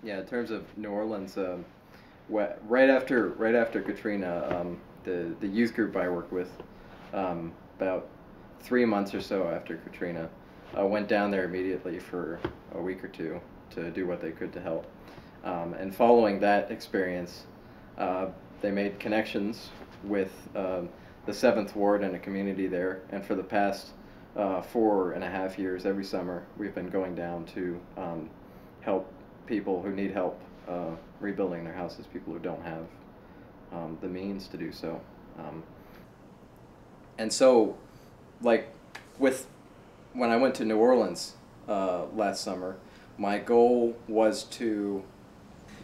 Yeah, in terms of New Orleans, right after Katrina, the youth group I work with, about 3 months or so after Katrina, went down there immediately for a week or two to do what they could to help. And following that experience, uh, they made connections with the Seventh Ward and a community there. And for the past 4.5 years, every summer, we've been going down to help people who need help rebuilding their houses, people who don't have the means to do so. Um, and so, like, with when I went to New Orleans last summer, my goal was to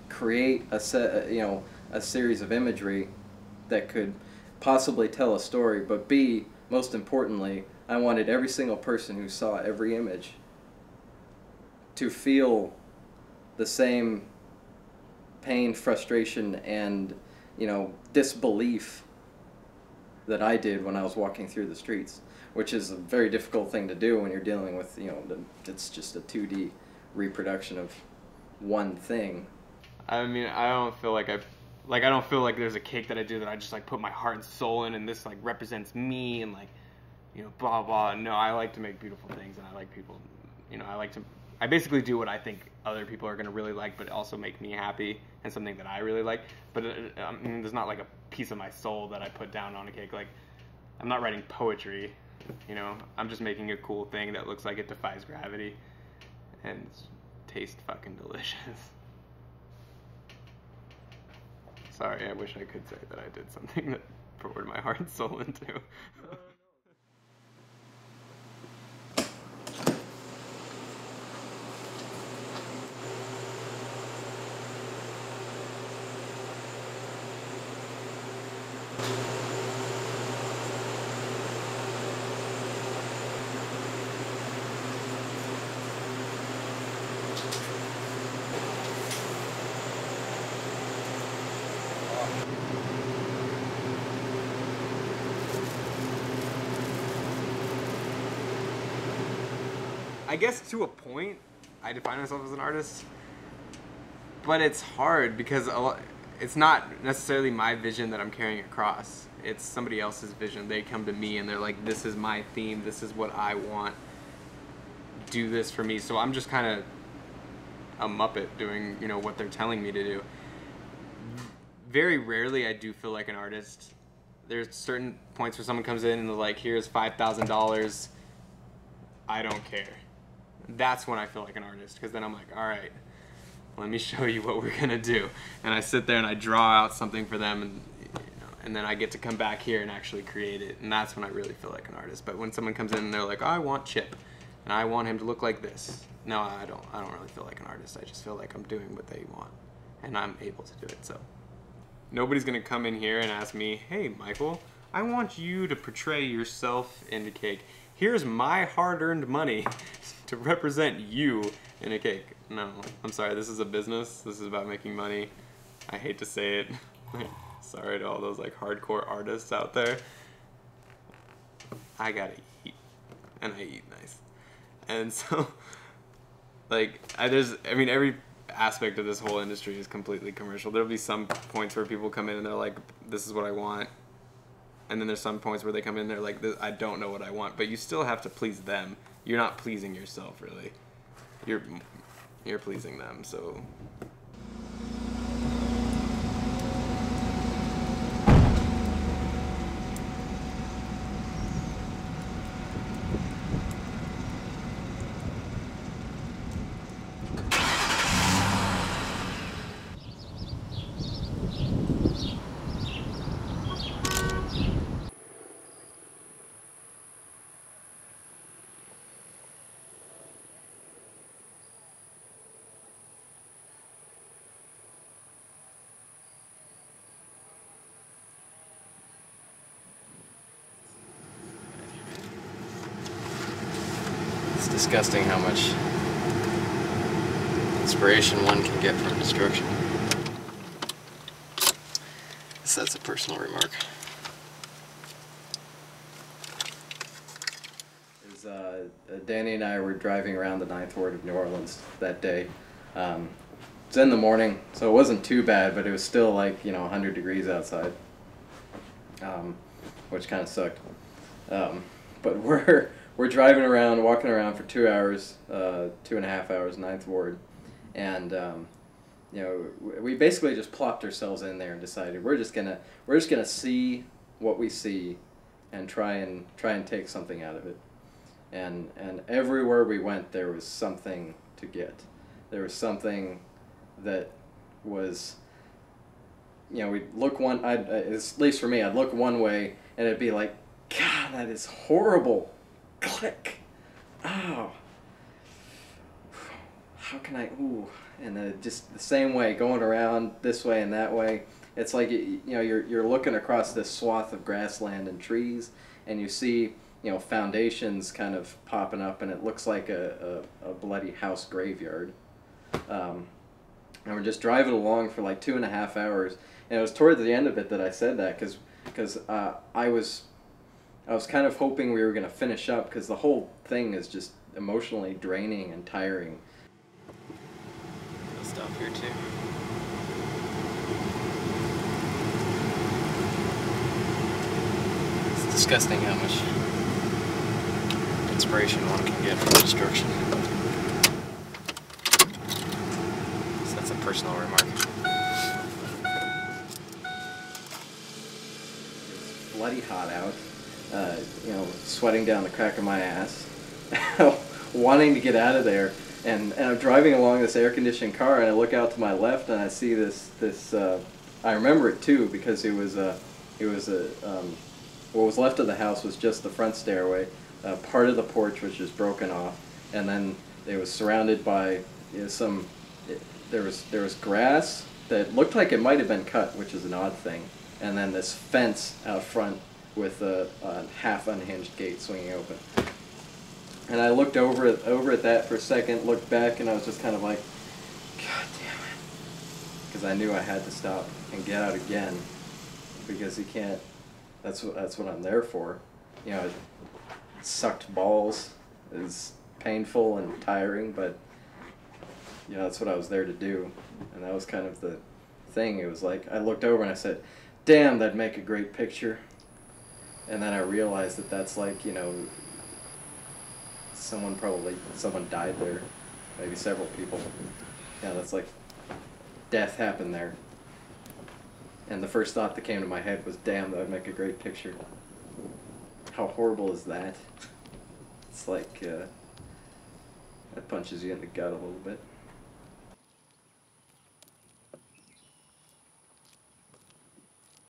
create a series of imagery that could possibly tell a story, but B, most importantly, I wanted every single person who saw every image to feel the same pain, frustration, and disbelief that I did when I was walking through the streets, which is a very difficult thing to do when you're dealing with it's just a 2D reproduction of one thing. I mean, I don't feel like I don't feel like there's a cake that I do that I just like put my heart and soul in, and this like represents me and like, blah blah. No, I like to make beautiful things, and I like people. I basically do what I think other people are gonna really like, but also make me happy and something that I really like. But I mean, there's not like a piece of my soul that I put down on a cake. Like, I'm not writing poetry, I'm just making a cool thing that looks like it defies gravity and tastes fucking delicious. Sorry, I wish I could say that I did something that poured my heart and soul into. I guess to a point, I define myself as an artist, but it's hard because it's not necessarily my vision that I'm carrying across. It's somebody else's vision. They come to me and they're like, "This is my theme. This is what I want. Do this for me." So I'm just kind of a muppet doing, what they're telling me to do. Very rarely I do feel like an artist. There's certain points where someone comes in and they're like, "Here's $5,000. I don't care." That's when I feel like an artist, because then I'm like, all right, let me show you what we're gonna do. And I sit there and I draw out something for them, and then I get to come back here and actually create it. And that's when I really feel like an artist. But when someone comes in and they're like, oh, I want Chip, and I want him to look like this. No, I don't really feel like an artist. I just feel like I'm doing what they want, and I'm able to do it. So nobody's gonna come in here and ask me, hey, Michael, I want you to portray yourself in the cake. Here's my hard-earned money to represent you in a cake. No, I'm sorry, this is a business. This is about making money. I hate to say it. Sorry to all those like hardcore artists out there. I gotta eat, and I eat nice. And so, like, every aspect of this whole industry is completely commercial. There'll be some points where people come in and they're like, this is what I want. And then there's some points where they come in, they're like, I don't know what I want. But you still have to please them. You're not pleasing yourself, really. You're pleasing them, so... It's disgusting how much inspiration one can get from destruction. So that's a personal remark. Danny and I were driving around the Ninth Ward of New Orleans that day, It's in the morning, so it wasn't too bad, but it was still like, 100 degrees outside, which kind of sucked. But we're driving around, walking around for 2 hours, 2.5 hours, Ninth Ward, and we basically just plopped ourselves in there and decided we're just gonna see what we see, and try and take something out of it. And everywhere we went, there was something to get. There was something that was, we'd look at least for me, I'd look one way and it'd be like, God, that is horrible. Click. Oh. How can I, ooh. And just the same way, going around this way and that way. It's like, you're looking across this swath of grassland and trees, and you see, foundations kind of popping up, and it looks like a bloody house graveyard. And we're just driving along for like 2.5 hours, and it was toward the end of it that I said that, because I was kind of hoping we were going to finish up, because the whole thing is just emotionally draining and tiring. I'll stop here too. It's disgusting how much inspiration one can get from destruction. So that's a personal remark. It's bloody hot out, sweating down the crack of my ass, wanting to get out of there, and I'm driving along this air-conditioned car, and I look out to my left, and I see this I remember it too, because what was left of the house was just the front stairway. Part of the porch was just broken off, and then it was surrounded by there was grass that looked like it might have been cut, which is an odd thing, and then this fence out front with a half unhinged gate swinging open. And I looked over at that for a second, looked back, and I was just kind of like, God damn it, because I knew I had to stop and get out again, because you can't. That's what I'm there for. It sucked balls. It's painful and tiring, but that's what I was there to do. And that was kind of the thing. It was like I looked over and I said, "Damn, that'd make a great picture." And then I realized that that's like, someone died there, maybe several people. That's like death happened there. And the first thought that came to my head was, damn, that would make a great picture. How horrible is that? It's like, that punches you in the gut a little bit.